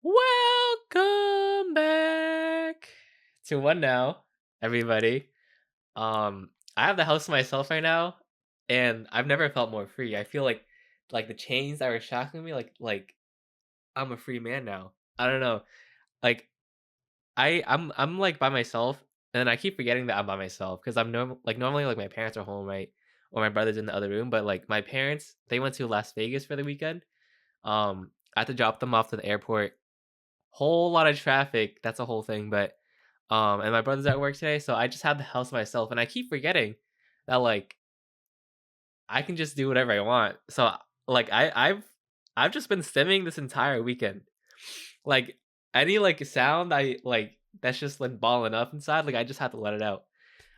Welcome back to One Now, everybody. I have the house to myself right now, and I've never felt more free. I feel like the chains that were shackling me, like I'm a free man now. I don't know. Like I'm like by myself, and I keep forgetting that I'm by myself because normally like my parents are home, right? Or my brother's in the other room, but like my parents, they went to Las Vegas for the weekend. I had to drop them off to the airport. Whole lot of traffic, that's a whole thing, but, and my brother's at work today, so I just have the house myself, and I keep forgetting that, like, I can just do whatever I want. So, like, I've just been stimming this entire weekend. Like, any, like, sound that's just, like, balling up inside, like, I just have to let it out.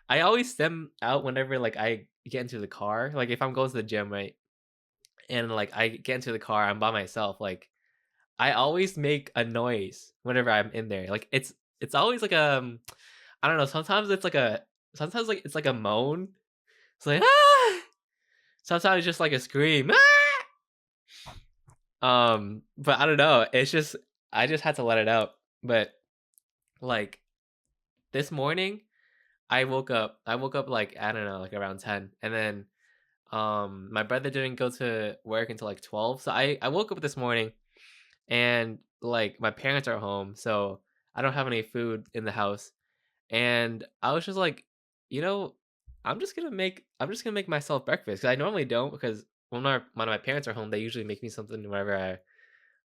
I always stim out whenever, like, I get into the car, like, if I'm going to the gym, right, and, like, I get into the car, I'm by myself, like, I always make a noise whenever I'm in there. Like it's always like I don't know, sometimes like it's like a moan. It's like ah! Sometimes it's just like a scream. Ah! But I don't know. It's just I just had to let it out. But like this morning I woke up like I don't know, like around 10, and then my brother didn't go to work until like 12. So I woke up this morning, and like my parents are home, so I don't have any food in the house. And I was just like, you know, I'm just gonna make myself breakfast because I normally don't because when my parents are home, they usually make me something whenever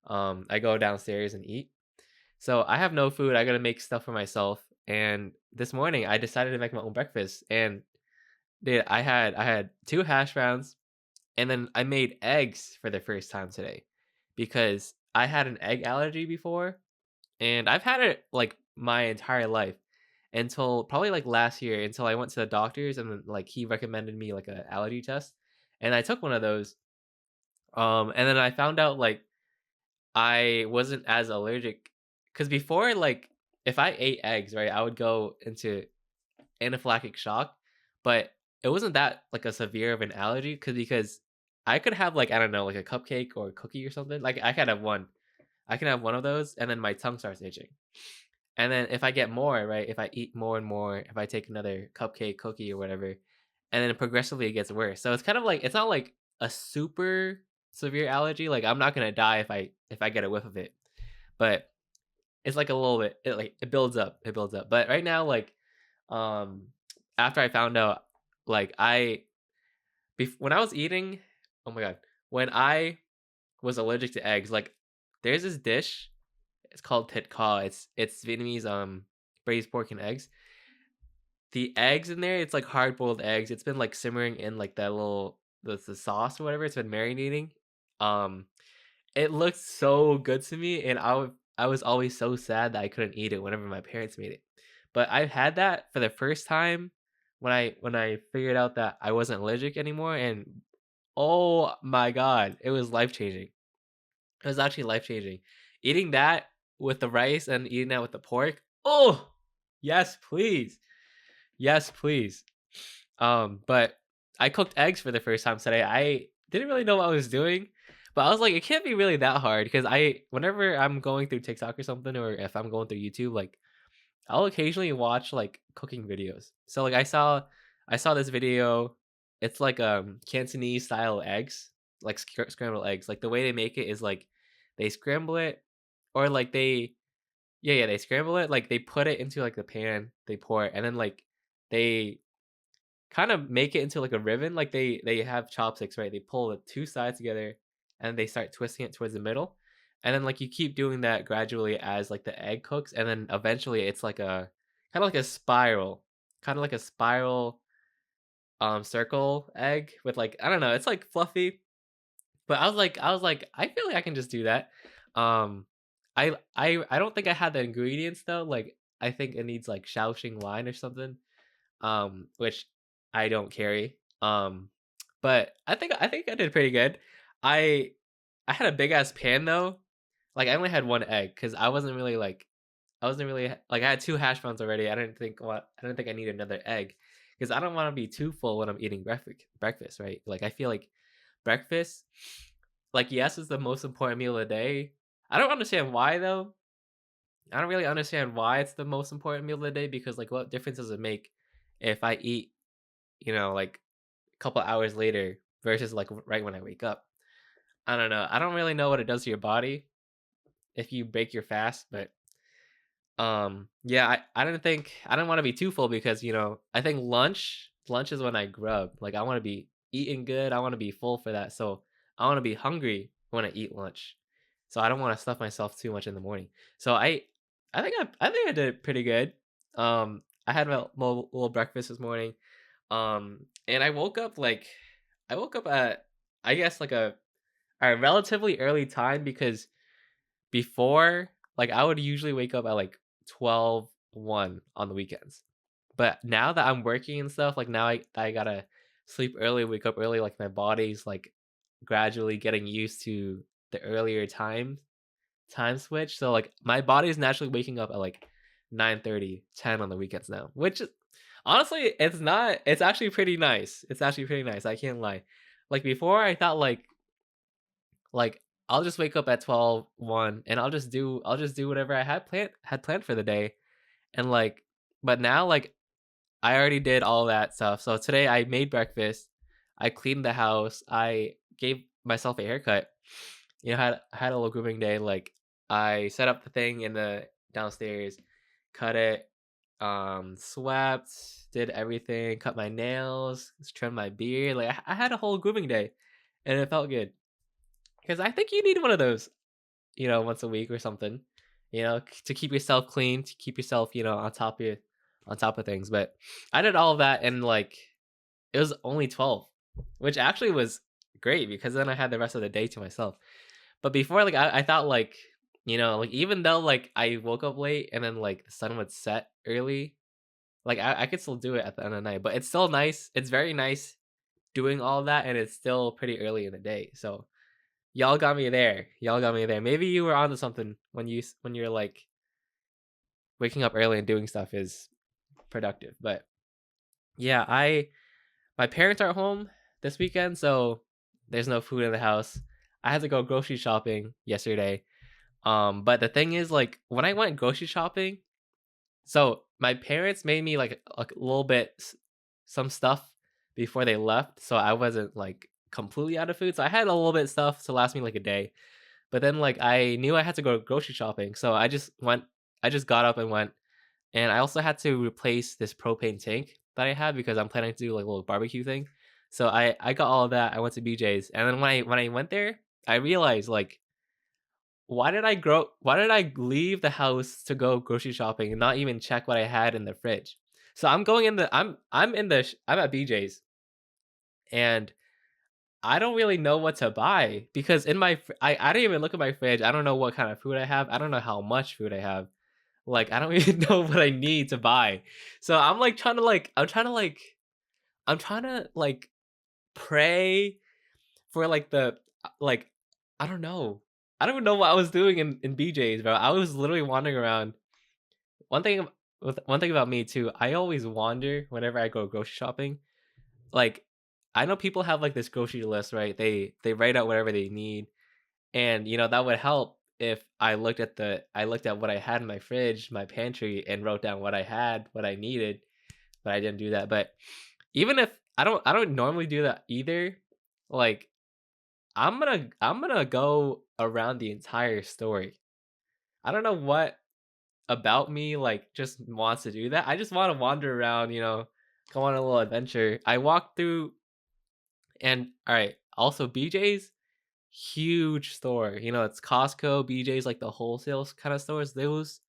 I go downstairs and eat. So I have no food. I gotta make stuff for myself. And this morning, I decided to make my own breakfast. And dude, I had two hash browns, and then I made eggs for the first time today because I had an egg allergy before, and I've had it like my entire life until probably like last year until I went to the doctors, and then like he recommended me like a allergy test, and I took one of those. And then I found out like I wasn't as allergic because before, like, if I ate eggs, right, I would go into anaphylactic shock, but it wasn't that like a severe of an allergy because I could have like I don't know, like a cupcake or a cookie or something. Like I could have one. I can have one of those, and then my tongue starts itching. And then if I get more, right, if I eat more and more, if I take another cupcake, cookie, or whatever, and then progressively it gets worse. So it's kind of like it's not like a super severe allergy. Like I'm not gonna die if I get a whiff of it, but it's like a little bit. It builds up. It builds up. But right now, like um, after I found out, like when I was eating, oh my god, when I was allergic to eggs, like there's this dish. It's called thịt kho. It's Vietnamese braised pork and eggs. The eggs in there, it's like hard boiled eggs. It's been like simmering in like that little the sauce or whatever. It's been marinating. Um, it looked so good to me, and I was always so sad that I couldn't eat it whenever my parents made it. But I've had that for the first time when I figured out that I wasn't allergic anymore, and oh my god, it was life changing. It was actually life changing. Eating that with the rice and eating that with the pork. Oh, yes, please. Yes, please. But I cooked eggs for the first time today. I didn't really know what I was doing, but I was like, it can't be really that hard because whenever I'm going through TikTok or something, or if I'm going through YouTube, like I'll occasionally watch like cooking videos. So like I saw this video. It's like Cantonese style eggs, like scrambled eggs. Like the way they make it is like they scramble it, or like they scramble it. Like they put it into like the pan, they pour it, and then like they kind of make it into like a ribbon. Like they have chopsticks, right? They pull the two sides together, and they start twisting it towards the middle, and then like you keep doing that gradually as like the egg cooks, and then eventually it's like a kind of like a spiral, kind of like a spiral circle egg with like I don't know, it's like fluffy. But I was like, I feel like I can just do that. Um, I don't think I had the ingredients though. Like I think it needs like Shaoxing wine or something, which I don't carry. But I think I did pretty good. I I had a big ass pan though. Like I only had one egg because I wasn't really like I had two hash browns already. I didn't think I need another egg because I don't want to be too full when I'm eating breakfast, right? Like I feel like breakfast, like yes, is the most important meal of the day. I don't understand why though. I don't really understand why it's the most important meal of the day because like what difference does it make if I eat, like a couple hours later versus like right when I wake up? I don't know. I don't really know what it does to your body if you break your fast, but yeah, I didn't want to be too full because, I think lunch is when I grub. Like I want to be eating good. I want to be full for that. So I want to be hungry when I eat lunch. So I don't want to stuff myself too much in the morning. So I think I did pretty good. I had my little breakfast this morning. And I woke up at I guess like a relatively early time because before, like, I would usually wake up at, like, 12, 1 on the weekends. But now that I'm working and stuff, like, now I gotta sleep early, wake up early, like, my body's, like, gradually getting used to the earlier time switch. So, like, my body is naturally waking up at, like, 9:30, 10 on the weekends now, which is honestly, it's actually pretty nice. It's actually pretty nice, I can't lie. Like, before, I thought, like, I'll just wake up at 12, 1, and I'll just do whatever I had planned for the day, and, like but now, like, I already did all that stuff, so today I made breakfast, I cleaned the house, I gave myself a haircut, had a little grooming day, like, I set up the thing in the downstairs, cut it, swept, did everything, cut my nails, trimmed my beard, like, I had a whole grooming day, and it felt good. Because I think you need one of those, once a week or something, to keep yourself clean, to keep yourself, on top of things. But I did all of that and like it was only 12, which actually was great because then I had the rest of the day to myself. But before, like I thought like, like even though like I woke up late and then like the sun would set early, like I could still do it at the end of the night. But it's still nice. It's very nice doing all of that and it's still pretty early in the day. So y'all got me there. Y'all got me there. Maybe you were onto something when you're like waking up early and doing stuff is productive. But yeah, I my parents are home this weekend, so there's no food in the house. I had to go grocery shopping yesterday. But the thing is, like, when I went grocery shopping, so my parents made me like a little bit some stuff before they left, so I wasn't like completely out of food. So I had a little bit of stuff to last me like a day. But then, like, I knew I had to go grocery shopping, so I just got up and went, and I also had to replace this propane tank that I had because I'm planning to do, like, a little barbecue thing. So I got all of that, I went to BJ's, and then when I went there, I realized, like, why did I leave the house to go grocery shopping and not even check what I had in the fridge? So I'm going in the I'm at BJ's, and I don't really know what to buy because I didn't even look at my fridge. I don't know what kind of food I have. I don't know how much food I have. Like I don't even know what I need to buy. So I'm like I'm trying to like pray for like like I don't know. I don't even know what I was doing in BJ's, bro. I was literally wandering around. One thing about me too, I always wander whenever I go grocery shopping. Like I know people have like this grocery list, right? They write out whatever they need, and that would help if I looked at what I had in my fridge, my pantry, and wrote down what I had, what I needed, but I didn't do that. But even if I don't normally do that either. Like I'm gonna go around the entire story. I don't know what about me like just wants to do that. I just want to wander around, go on a little adventure. I walked through and all right, also BJ's huge store. It's Costco, BJ's like the wholesale kind of stores. Those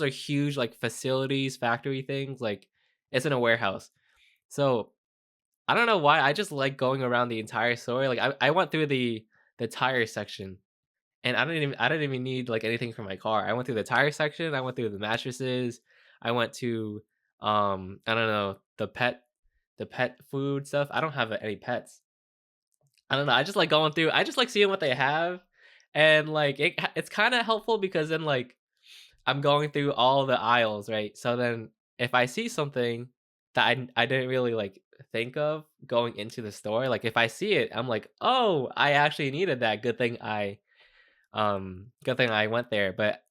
are huge like facilities, factory things. Like it's in a warehouse. So I don't know why. I just like going around the entire store. Like I went through the tire section and I didn't even need like anything for my car. I went through the tire section, I went through the mattresses, I went to I don't know, the pet food stuff. I don't have any pets. I don't know. I just like going through. I just like seeing what they have, and like it's kind of helpful because then like I'm going through all the aisles, right? So then if I see something that I didn't really like think of going into the store, like if I see it, I'm like, oh, I actually needed that. Good thing Good thing I went there, but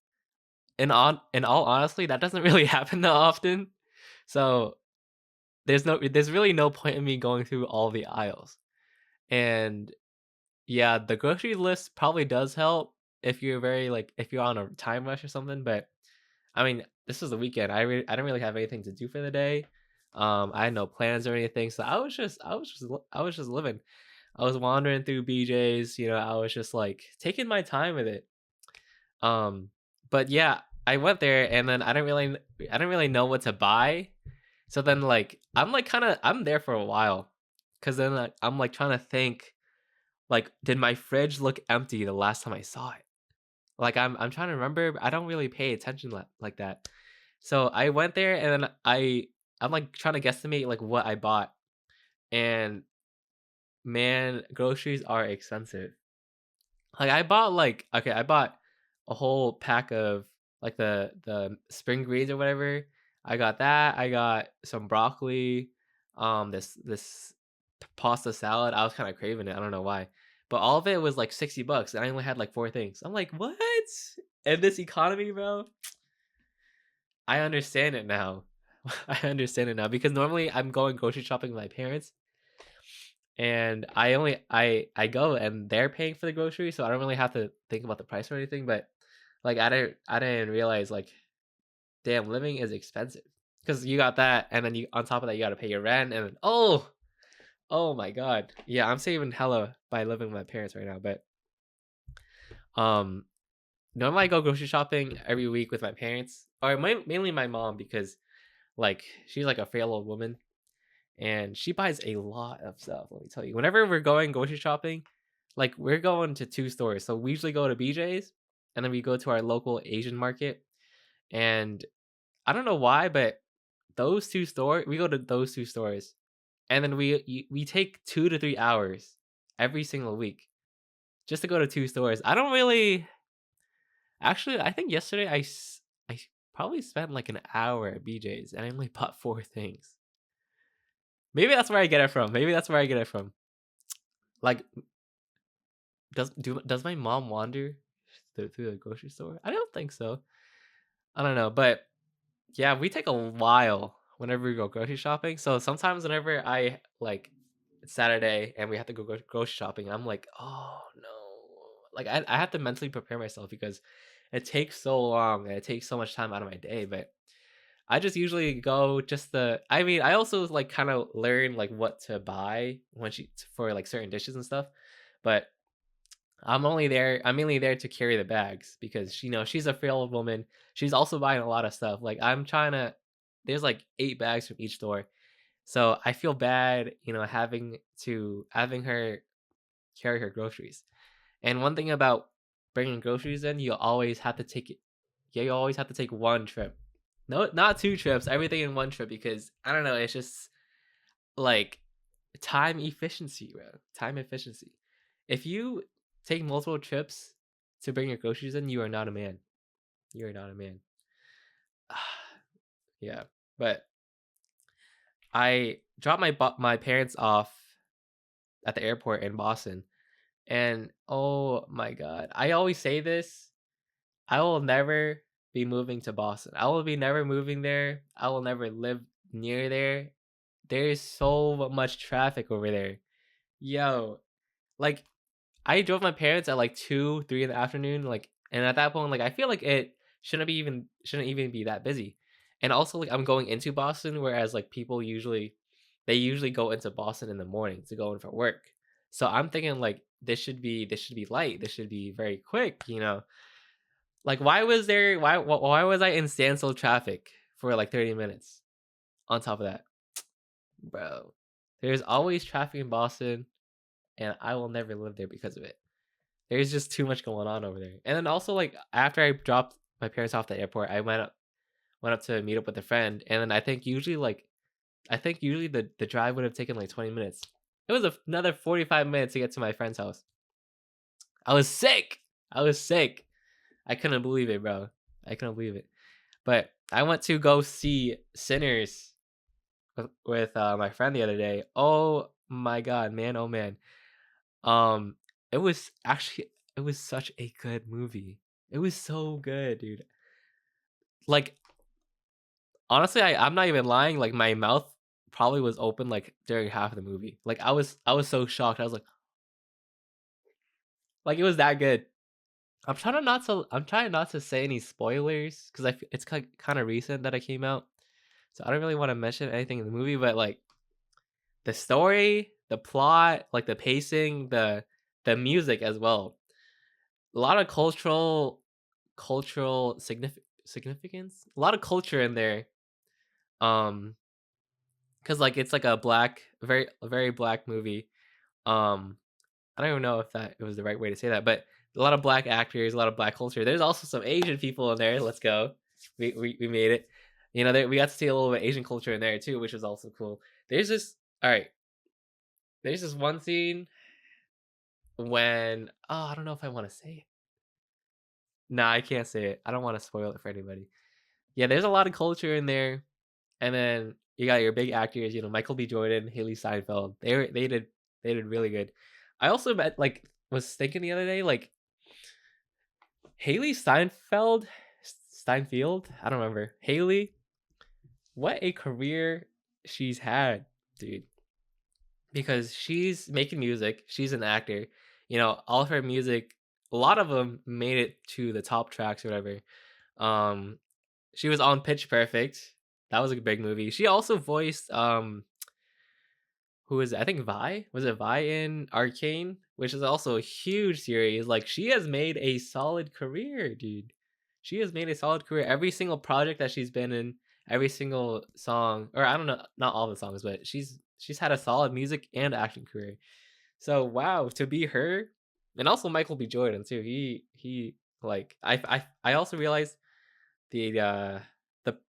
in all honesty, that doesn't really happen that often. So there's really no point in me going through all the aisles. And yeah, the grocery list probably does help if you're very like if you're on a time rush or something. But I mean, this was the weekend. I didn't really have anything to do for the day. I had no plans or anything, so I was just living. I was wandering through BJ's. I was just like taking my time with it. Um, but yeah, I went there and then I didn't really know what to buy. So then like I'm there for a while, cause then like, I'm like trying to think like did my fridge look empty the last time I saw it? Like I'm trying to remember. I don't really pay attention like that. So I went there and then I'm like trying to guesstimate like what I bought. And man, groceries are expensive. Like I bought a whole pack of like the spring greens or whatever. I got that. I got some broccoli, this pasta salad. I was kind of craving it. I don't know why. But all of it was like $60 and I only had like four things. I'm like, "What?" In this economy, bro? I understand it now. I understand it now because normally I'm going grocery shopping with my parents and I go and they're paying for the groceries, so I don't really have to think about the price or anything. But like I didn't realize like damn living is expensive because you got that and then you on top of that you got to pay your rent and then, oh my god, yeah, I'm saving hella by living with my parents right now. But um normally I go grocery shopping every week with my parents or mainly my mom because like she's like a frail old woman and she buys a lot of stuff. Let me tell you, whenever we're going grocery shopping, like we're going to two stores. So we usually go to BJ's, and then we go to our local Asian market. And I don't know why, but we go to those two stores, and then we take 2 to 3 hours every single week just to go to two stores. I don't really actually. I think yesterday I probably spent like an hour at BJ's, and I only bought four things. Maybe that's where I get it from. Maybe that's where I get it from. Like, does my mom wander through the grocery store? I don't think so. I don't know, but yeah, we take a while whenever we go grocery shopping. So sometimes whenever I like it's Saturday and we have to go grocery shopping, I'm like, oh no, like I have to mentally prepare myself because it takes so long and it takes so much time out of my day. But I just usually go just the. I mean, I also like kind of learn like what to buy when she for like certain dishes and stuff, but I'm mainly there to carry the bags because she's a frail woman. She's also buying a lot of stuff. Like I'm trying to there's like 8 bags from each store. So I feel bad, having her carry her groceries. And one thing about bringing groceries in, you always have to take one trip. No, not two trips, everything in one trip because I don't know, it's just like time efficiency, bro. Time efficiency. If you take multiple trips to bring your groceries in, you are not a man. You are not a man. Yeah, but I dropped my parents off at the airport in Boston, and oh my god, I always say this: I will never be moving to Boston. I will be never moving there. I will never live near there. There is so much traffic over there. Yo, like I drove my parents at like 2, 3 in the afternoon, like, and at that point, like, I feel like it shouldn't even be that busy. And also, like, I'm going into Boston, whereas like they usually go into Boston in the morning to go in for work. So I'm thinking like this should be light. This should be very quick. Like, why was I in standstill traffic for like 30 minutes? On top of that, bro, there's always traffic in Boston, and I will never live there because of it. There's just too much going on over there. And then also like after I dropped my parents off at the airport, I went up to meet up with a friend, and then I think usually the drive would have taken like 20 minutes. It was another 45 minutes to get to my friend's house. I was sick. I was sick. I couldn't believe it, bro. I couldn't believe it. But I went to go see Sinners with my friend the other day. Oh my god, man! Oh man. Um, it was actually It was such a good movie. It was so good, dude. Like, honestly, I'm not even lying. Like, my mouth probably was open like during half of the movie. Like, I was so shocked. I was like it was that good. I'm trying not to say any spoilers because it's kind of recent that it came out, so I don't really want to mention anything in the movie. But like the story, the plot, like the pacing, the music as well. A lot of cultural significance. A lot of culture in there. Um, because like it's like a black, a very black movie. Um, I don't even know if that it was the right way to say that, but a lot of black actors, a lot of black culture. There's also some Asian people in there. Let's go. We made it. You know, we got to see a little bit of Asian culture in there too, which was also cool. There's this all right. There's this one scene when I don't know if I want to say it. Nah, I can't say it. I don't want to spoil it for anybody. Yeah, there's a lot of culture in there, and then you got your big actors. You know, Michael B. Jordan, Haley Steinfeld. They did really good. I also was thinking the other day like Haley Steinfeld. I don't remember Haley. What a career she's had, dude. Because she's making music. She's an actor. You know, all of her music. A lot of them made it to the top tracks or whatever. Um, she was on Pitch Perfect. That was a big movie. She also voiced who is it? I think Vi. Was it Vi in Arcane? Which is also a huge series. Like she has made a solid career, dude. She has made a solid career. Every single project that she's been in, every single song, or I don't know, not all the songs, but she's had a solid music and acting career. So wow, to be her, and also Michael B. Jordan too. He like I also realized the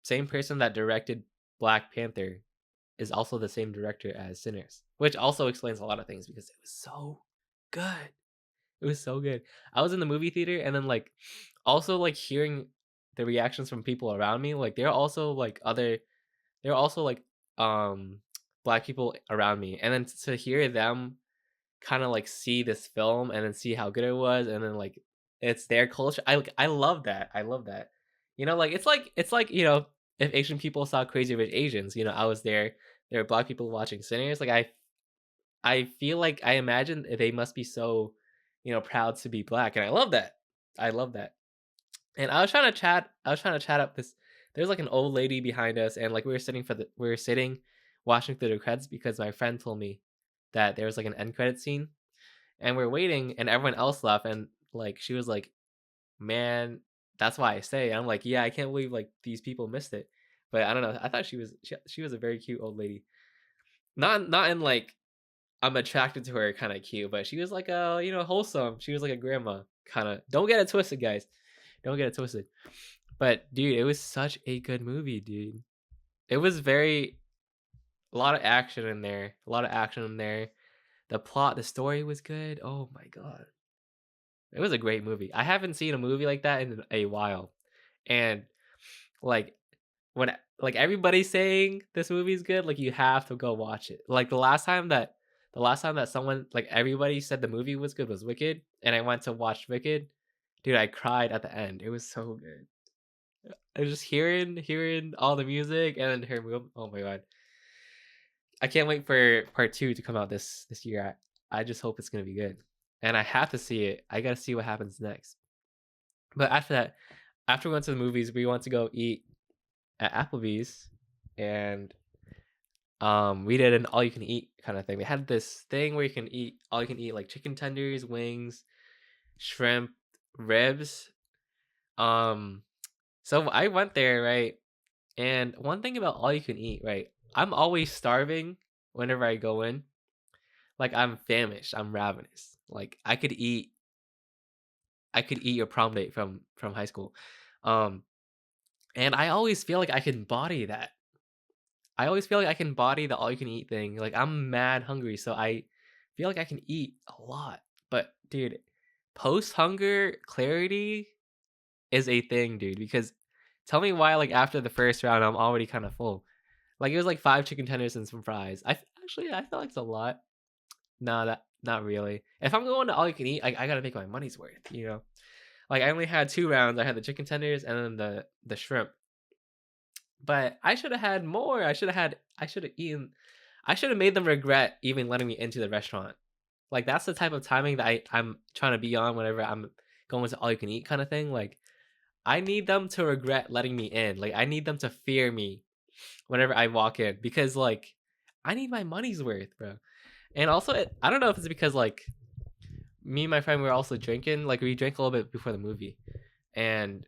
same person that directed Black Panther is also the same director as Sinners, which also explains a lot of things because it was so good. It was so good. I was in the movie theater and then like also like hearing the reactions from people around me, like they're also like um black people around me. And then to hear them kind of like see this film and then see how good it was and then like it's their culture. I love that. I love that. You know, like it's like, you know, if Asian people saw Crazy Rich Asians, you know, I was there. There were black people watching Sinners. Like I feel like I imagine they must be so, you know, proud to be black. And I love that. I love that. And I was trying to chat up this there's like an old lady behind us and like we were sitting watching through the credits because my friend told me that there was like an end credit scene and we're waiting and everyone else left and like she was like, "Man, that's why I stay." And I'm like, "Yeah, I can't believe like these people missed it." But I don't know. I thought she was a very cute old lady. Not in like I'm attracted to her kind of cute, but she was like a, you know, wholesome. She was like a grandma kind of. Don't get it twisted, guys. Don't get it twisted. But dude, it was such a good movie, dude. It was very a lot of action in there. A lot of action in there. The plot, the story was good. Oh my god. It was a great movie. I haven't seen a movie like that in a while. And like when like everybody's saying this movie's good, like you have to go watch it. Like the last time that someone like everybody said the movie was good was Wicked, and I went to watch Wicked. Dude, I cried at the end. It was so good. I was just hearing all the music and then her move. Oh my god. I can't wait for part 2 to come out this year. I just hope it's gonna be good. And I have to see it. I gotta see what happens next. But after that, after we went to the movies, we went to go eat at Applebee's, and we did an all you can eat kind of thing. They had this thing where you can eat all you can eat like chicken tenders, wings, shrimp, ribs. Um, so I went there, right? And one thing about all you can eat, right? I'm always starving whenever I go in. Like I'm famished, I'm ravenous. Like I could eat your prom date from high school. Um, and I always feel like I can body that. I always feel like I can body the all you can eat thing. Like I'm mad hungry, so I feel like I can eat a lot. But dude, post hunger clarity is a thing, dude. Because tell me why, like after the first round, I'm already kind of full. Like it was like 5 chicken tenders and some fries. Actually I feel like it's a lot. Nah, not really. If I'm going to all you can eat, I gotta make my money's worth, you know? Like, I only had 2 rounds. I had the chicken tenders and then the shrimp. But I should have had more. I should have eaten I should have made them regret even letting me into the restaurant. Like, that's the type of timing that I'm trying to be on whenever I'm going to all you can eat kind of thing. Like, I need them to regret letting me in. Like, I need them to fear me whenever I walk in because, like, I need my money's worth, bro. And also, I don't know if it's because, like, me and my friend were also drinking. Like, we drank a little bit before the movie, and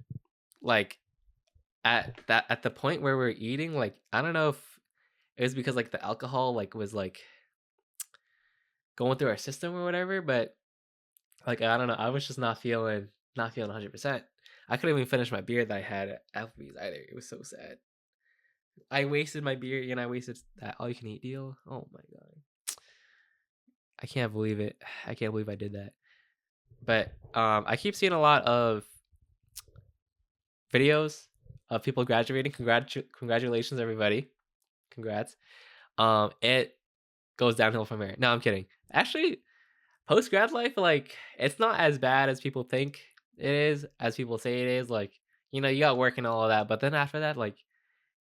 like at the point where we're eating, like, I don't know if it was because like the alcohol like was like going through our system or whatever, but like I don't know, I was just not feeling 100%. I couldn't even finish my beer that I had at Applebee's either. It was so sad. I wasted my beer and I wasted that all you can eat deal. Oh my god. I can't believe it. I can't believe I did that. But I keep seeing a lot of videos of people graduating. Congratulations everybody. Congrats. It goes downhill from there. No, I'm kidding. Actually, post grad life, like, it's not as bad as people think it is, as people say it is. Like, you got work and all of that, but then after that, like,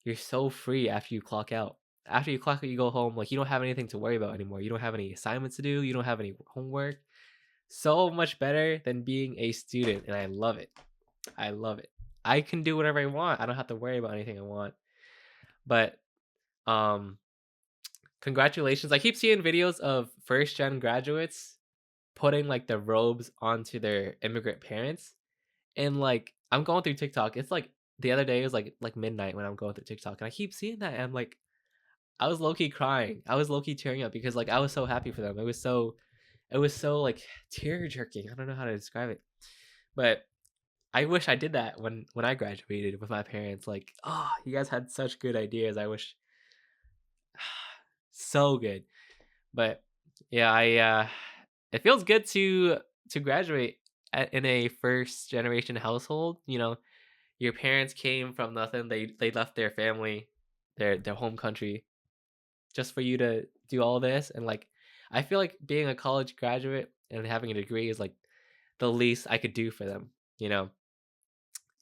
you're so free after you clock out. After you clock out, you go home, like, you don't have anything to worry about anymore. You don't have any assignments to do. You don't have any homework. So much better than being a student, and I love it. I love it. I can do whatever I want. I don't have to worry about anything I want. But um congratulations. I keep seeing videos of first gen graduates putting like the robes onto their immigrant parents. And like I'm going through TikTok. It's like the other day it was like midnight when I'm going through TikTok and I keep seeing that and I'm like I was low key crying. I was low key tearing up because like I was so happy for them. It was so like tear jerking. I don't know how to describe it. But I wish I did that when I graduated with my parents. Like, oh, you guys had such good ideas. I wish so good. But yeah, I it feels good to graduate in a first generation household. Your parents came from nothing. They left their family, their home country, just for you to do all this. And like, I feel like being a college graduate and having a degree is like the least I could do for them. You know,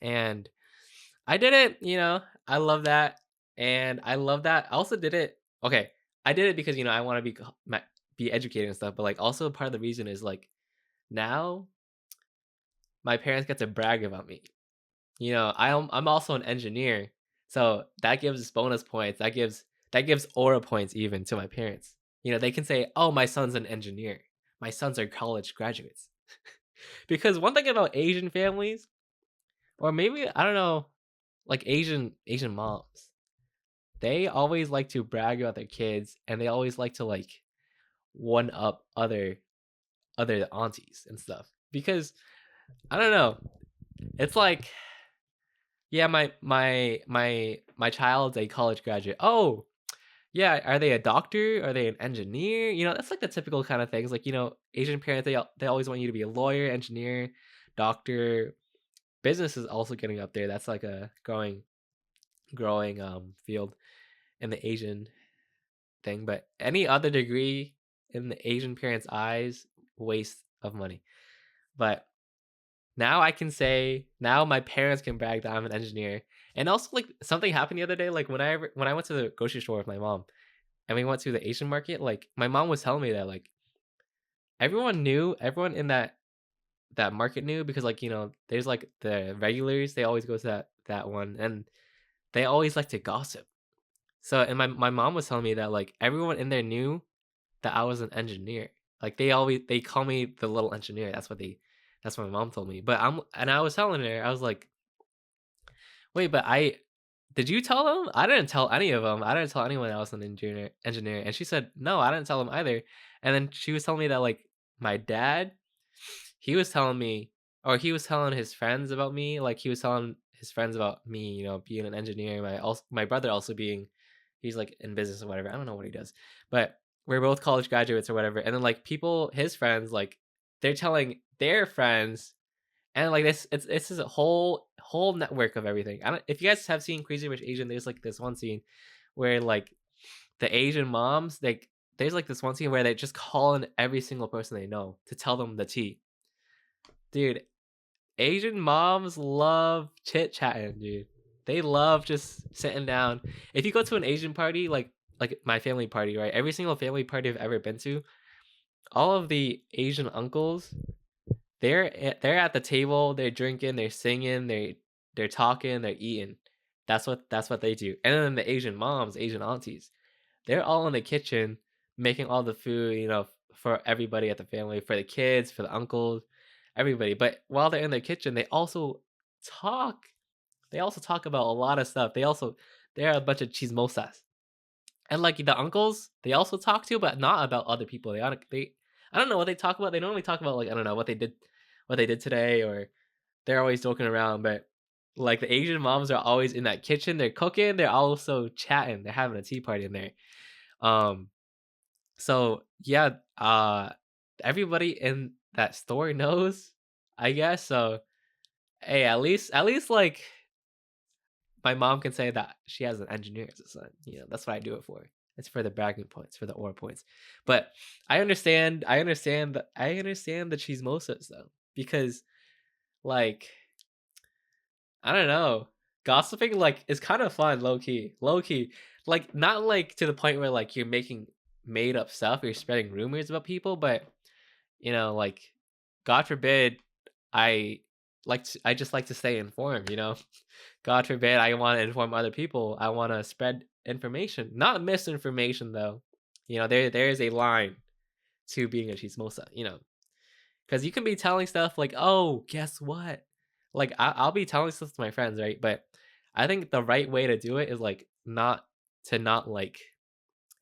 and I did it. I love that, and I love that. I also did it. Okay, I did it because I want to be educated and stuff. But like, also part of the reason is like now my parents get to brag about me. I'm also an engineer, so that gives bonus points. That gives aura points even to my parents. They can say, "Oh, my son's an engineer. My sons are college graduates." Because one thing about Asian families, or maybe I don't know, like Asian moms, they always like to brag about their kids, and they always like to like one up other aunties and stuff. Because I don't know, it's like, yeah, my child's a college graduate. Oh, yeah, are they a doctor? Are they an engineer? That's like the typical kind of things. Like, Asian parents, they always want you to be a lawyer, engineer, doctor. Business is also getting up there. That's like a growing field in the Asian thing. But any other degree in the Asian parents' eyes, waste of money. But now I can say, now my parents can brag that I'm an engineer. And also, like, something happened the other day. Like, when I went to the grocery store with my mom and we went to the Asian market, like, my mom was telling me that, like, everyone in that market knew because, like, there's like the regulars, they always go to that one, and they always like to gossip. So, and my mom was telling me that, like, everyone in there knew that I was an engineer. Like, they call me the little engineer. That's what my mom told me. But I was telling her, I was like, "Wait, but did you tell them?" I didn't tell any of them. I didn't tell anyone I was an engineer. And she said, "No, I didn't tell them either." And then she was telling me that, like, my dad, he was telling me, or he was telling his friends about me. Like, he was telling his friends about me, being an engineer. My brother also being, he's like in business or whatever. I don't know what he does, but we're both college graduates or whatever. And then like people, his friends, like, they're telling their friends, and like it's a whole network of everything. I don't, if you guys have seen Crazy Rich Asian, there's like this one scene where like the Asian moms, there's like this one scene where they just call in every single person they know to tell them the tea. Dude, Asian moms love chit chatting, dude. They love just sitting down. If you go to an Asian party, like my family party, right? Every single family party I've ever been to, all of the Asian uncles, they're at the table, they're drinking, they're singing, they're talking, they're eating. That's what they do. And then the Asian moms, Asian aunties, they're all in the kitchen making all the food, for everybody at the family, for the kids, for the uncles, everybody. But while they're in the kitchen, talk. They also talk about a lot of stuff. They're a bunch of chismosas. And like the uncles, they also talk to, but not about other people. They I don't know what they talk about. They normally talk about like I don't know what they did today, or they're always joking around. But like the Asian moms are always in that kitchen. They're cooking. They're also chatting. They're having a tea party in there. Um, so yeah, everybody in that store knows, I guess. So hey, at least like my mom can say that she has an engineer as a son. That's what I do it for. It's for the bragging points, for the aura points. But I understand the chismosas though, because like I don't know, gossiping like is kind of fun, low key, like not like to the point where like you're making made up stuff, you're spreading rumors about people, but like God forbid, I just like to stay informed. God forbid I want to inform other people. I want to spread information, not misinformation though. There is a line to being a chismosa. Because you can be telling stuff like, "Oh, guess what?" Like I'll be telling stuff to my friends, right? But I think the right way to do it is like not like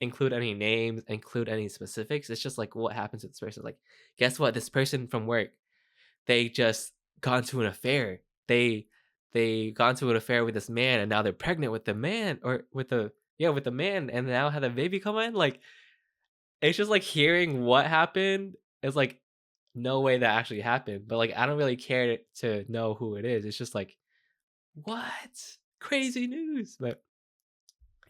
include any names, include any specifics. It's just like what happens to this person. Like, guess what? This person from work, they just got into an affair. They got into an affair with this man, and now they're pregnant with the man, or with the man, and now had a baby come in. Like it's just like hearing what happened is like no way that actually happened. But like I don't really care to know who it is. It's just like what crazy news. But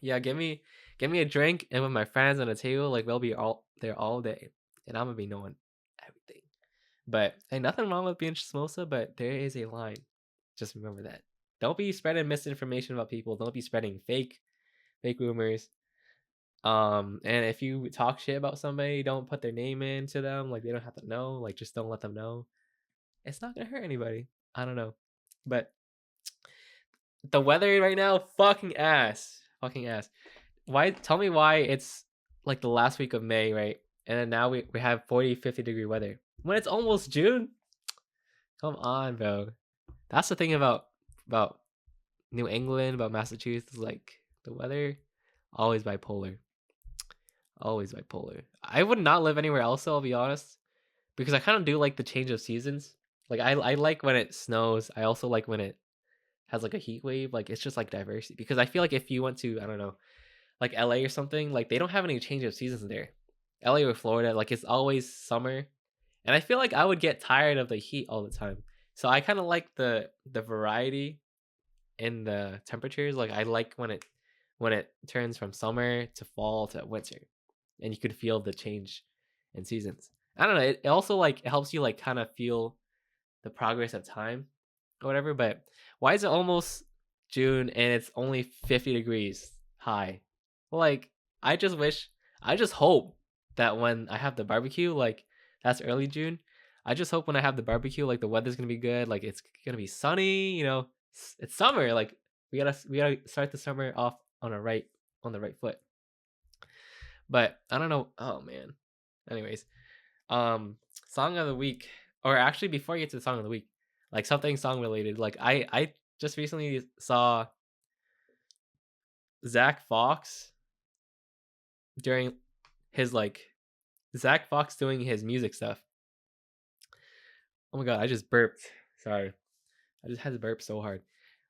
yeah, give me a drink, and with my friends on the table, like they'll be all there all day, and I'm gonna be knowing everything. But ain't nothing wrong with being chismosa, but there is a line. Just remember that. Don't be spreading misinformation about people. Don't be spreading fake rumors. And if you talk shit about somebody, don't put their name into them. Like they don't have to know. Like just don't let them know. It's not gonna hurt anybody. I don't know. But the weather right now, fucking ass. Fucking ass. Why tell me why it's like the last week of May, right? And then now we have 40, 50-degree weather. When it's almost June? Come on, bro. That's the thing about New England, about Massachusetts, like the weather, always bipolar. Always bipolar. I would not live anywhere else, though, I'll be honest, because I kind of do like the change of seasons. Like I like when it snows. I also like when it has like a heat wave. Like it's just like diversity. Because I feel like if you went to I don't know, like LA or something, like they don't have any change of seasons there. LA or Florida, like it's always summer, and I feel like I would get tired of the heat all the time. So I kind of like the variety in the temperatures. Like I like when it turns from summer to fall to winter, and you could feel the change in seasons. I don't know. It also like it helps you like kind of feel the progress of time or whatever. But why is it almost June and it's only 50 degrees high? Like I just hope that when I have the barbecue, like that's early June. I just hope when I have the barbecue, like the weather's gonna be good, like it's gonna be sunny. It's summer. Like we gotta start the summer off on the right foot. But I don't know. Oh man. Anyways, song of the week, or actually before I get to the song of the week, like something song related. Like I just recently saw Zach Fox during his like Zach Fox doing his music stuff. Oh my god, I just burped. Sorry. I just had to burp so hard.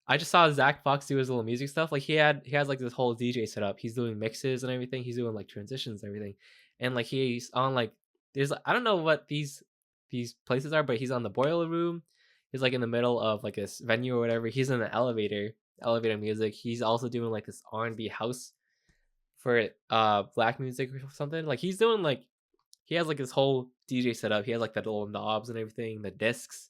I just saw Zach Fox do his little music stuff. Like he has like this whole DJ setup. He's doing mixes and everything. He's doing like transitions and everything. And like he's on like there's I don't know what these places are, but he's on the boiler room. He's like in the middle of like this venue or whatever. He's in the elevator music. He's also doing like this R&B house for black music or something. Like he's doing like he has like his whole DJ setup. He has like the little knobs and everything, the discs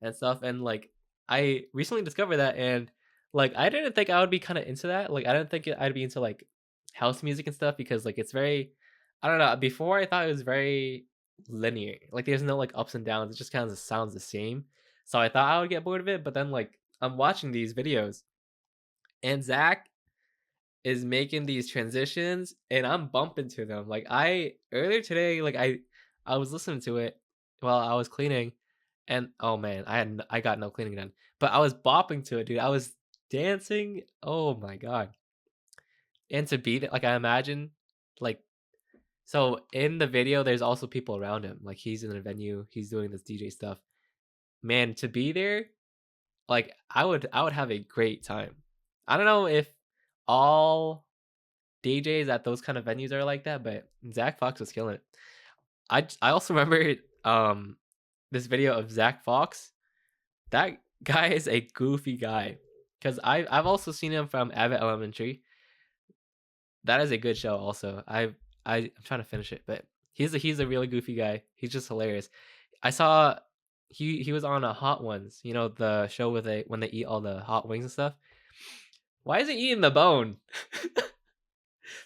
and stuff. And like I recently discovered that, and like I didn't think I would be kind of into that. Like I didn't think I'd be into like house music and stuff because like it's very, I don't know. Before I thought it was very linear. Like there's no like ups and downs. It just kind of sounds the same. So I thought I would get bored of it. But then like I'm watching these videos, and Zach is making these transitions, and I'm bumping to them. Like I earlier today, like I was listening to it while I was cleaning, and oh man, I got no cleaning done, but I was bopping to it, dude. I was dancing. Oh my god! And to be there, like I imagine, like so in the video, there's also people around him. Like he's in a venue, he's doing this DJ stuff. Man, to be there, like I would have a great time. I don't know if all DJs at those kind of venues are like that, but Zach Fox was killing it. I also remember this video of Zach Fox. That guy is a goofy guy because I've also seen him from Abbott Elementary. That is a good show. Also, I'm trying to finish it, but he's a really goofy guy. He's just hilarious. I saw he was on a Hot Ones, you know, the show with they when they eat all the hot wings and stuff. Why is he eating the bone?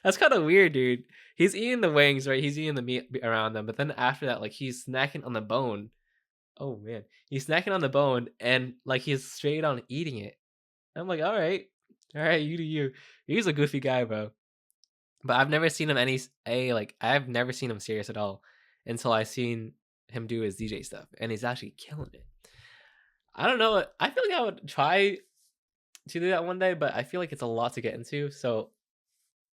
That's kind of weird, dude. He's eating the wings, right? He's eating the meat around them, but then after that, like he's snacking on the bone. Oh man, he's snacking on the bone, and like he's straight on eating it. I'm like, all right, you do you. He's a goofy guy, bro. But I've never seen him I've never seen him serious at all until I seen him do his DJ stuff, and he's actually killing it. I don't know. I feel like I would try to do that one day, but I feel like it's a lot to get into, so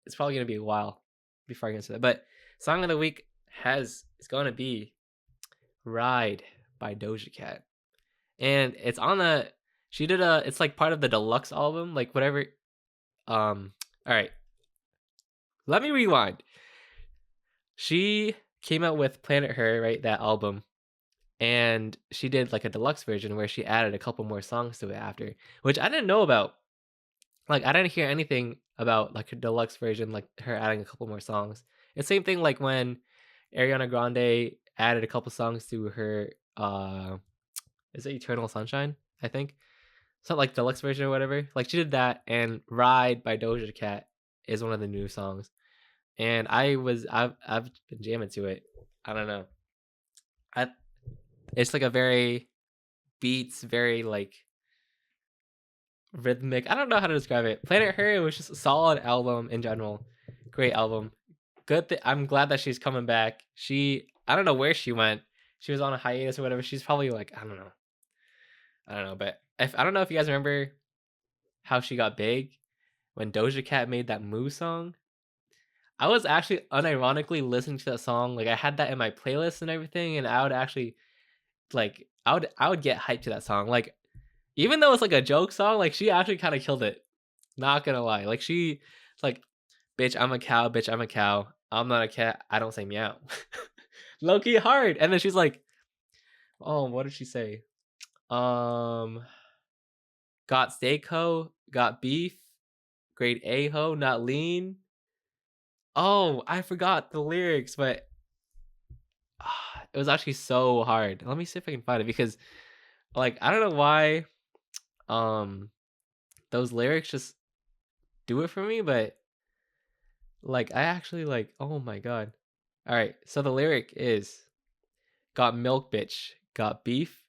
it's probably gonna be a while before I get into that. But song of the week is gonna be "Ride" by Doja Cat, and it's on the she did a it's like part of the deluxe album, like whatever. All right, let me rewind. She came out with Planet Her, right? That album, and she did like a deluxe version where she added a couple more songs to it after, which I didn't know about. Like I didn't hear anything about like a deluxe version, like her adding a couple more songs. It's same thing like when Ariana Grande added a couple songs to her is it Eternal Sunshine, I think. It's not like deluxe version or whatever. Like she did that, and Ride by Doja Cat is one of the new songs. And I've been jamming to it. I don't know. I It's like a very beats, very like rhythmic. I don't know how to describe it. Planet Her was just a solid album in general. Great album. I'm glad that she's coming back. I don't know where she went. She was on a hiatus or whatever. She's probably like I don't know. I don't know, but if I don't know if you guys remember how she got big when Doja Cat made that Moo song. I was actually unironically listening to that song. Like I had that in my playlist and everything, and I would actually like I would get hyped to that song. Like even though it's like a joke song, like she actually kind of killed it. Not gonna lie. Like it's like, bitch, I'm a cow, bitch, I'm a cow. I'm not a cat. I don't say meow. Low key hard. And then she's like, oh, what did she say? Got steak ho, got beef, grade A ho, not lean. Oh, I forgot the lyrics, but it was actually so hard. Let me see if I can find it because like I don't know why those lyrics just do it for me, but like I actually like oh my god. All right, so the lyric is got milk bitch, got beef,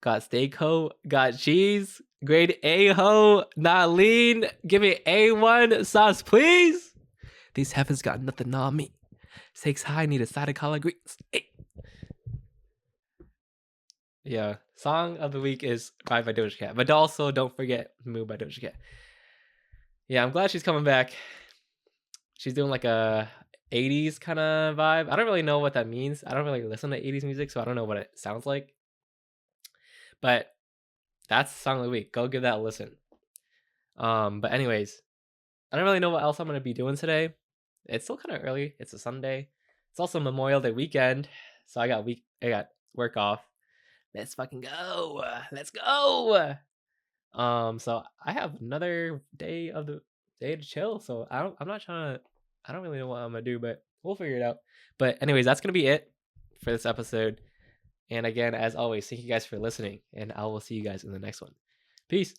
got steak ho, got cheese, grade A ho, not lean. Give me A1 sauce, please. These heavens got nothing on me. Stakes high, need a side of collard greens. Hey. Yeah, song of the week is Ride by Doja Cat, but also don't forget Move by Doja Cat. Yeah, I'm glad she's coming back. She's doing like a 80s kind of vibe. I don't really know what that means. I don't really listen to 80s music, so I don't know what it sounds like. But that's the song of the week. Go give that a listen. But anyways, I don't really know what else I'm gonna be doing today. It's still kind of early. It's a Sunday. It's also Memorial Day weekend, so I got work off. Let's fucking go. Let's go. So I have another day to chill. So I'm not trying to I don't really know what I'm gonna do, but we'll figure it out. But anyways, that's gonna be it for this episode. And again, as always, thank you guys for listening, and I will see you guys in the next one. Peace.